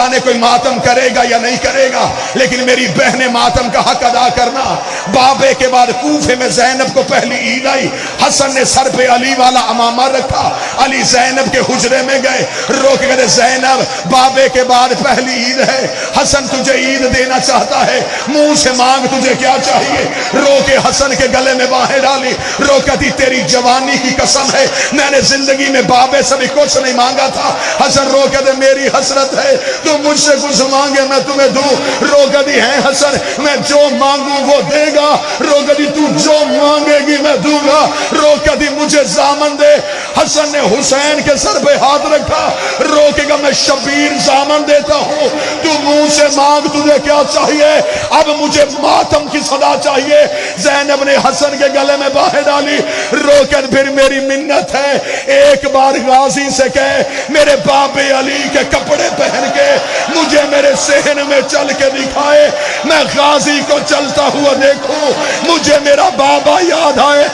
جانے کوئی ماتم کرے گا یا نہیں کرے گا، لیکن میری بہن ماتم کا حق ادا کرنا۔ بابے کے بعد کوفے میں زینب کو پہلی عید آئی، حسن نے سر پہ علی والا امامہ رکھا، علی زینب کے حجرے میں گئے، رو کے کہتے زینب بابے کے بعد پہلی عید ہے، حسن تجھے عید دینا چاہتا ہے، منہ سے مانگ تجھے کیا چاہیے؟ رو کے حسن کے گلے میں باہیں ڈالی، رو کہتی تیری جوانی کی قسم ہے میں نے زندگی میں بابے سے بھی کچھ نہیں مانگا تھا۔ حسن رو کہتے میری حسرت ہے تو مجھ سے کچھ مانگے میں تمہیں دوں۔ رو کہتی ہے حسن میں جو مانگوں وہ دے گا، رو کہتی تو جو مانگے گی میں دوں گا، رو کہتی مجھے زامن دے۔ حسن نے حسین کے سر پہ ہاتھ رکھا، رو کے کہا میں شبیر زامن دیتا ہوں، تو منہ سے مانگ تجھے کیا چاہیے؟ اب مجھے ماتم کی صدا چاہیے۔ زینب نے حسن کے گلے میں باہیں ڈالی، رو کر پھر میری منت ہے ایک بار غازی سے کہے میرے باپ علی کے کپڑے پہن کے مجھے میرے صحن میں چل کے دکھائے، میں غازی کو چلتا ہوا دیکھوں، مجھے میرا بابا یاد آئے۔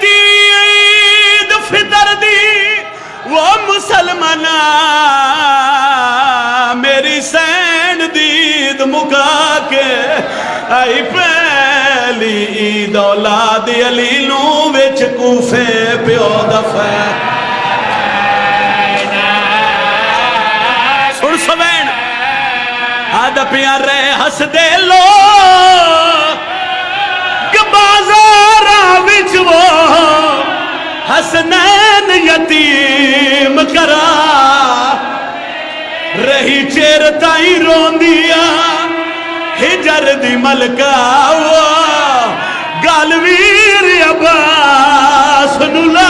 عید فطر دی وہ مسلمانہ میری سین دید مکا کے آئی پہلی عید اولاد علی نو وچ کوفے پیو دفع سن سوین آدھا پیارے ہس دے لو بازارہ وچ وہ حسنین یتیم کرا رہی چیر تائی روندیا ہجر دی ملکہ وہ گالویر عباس نلا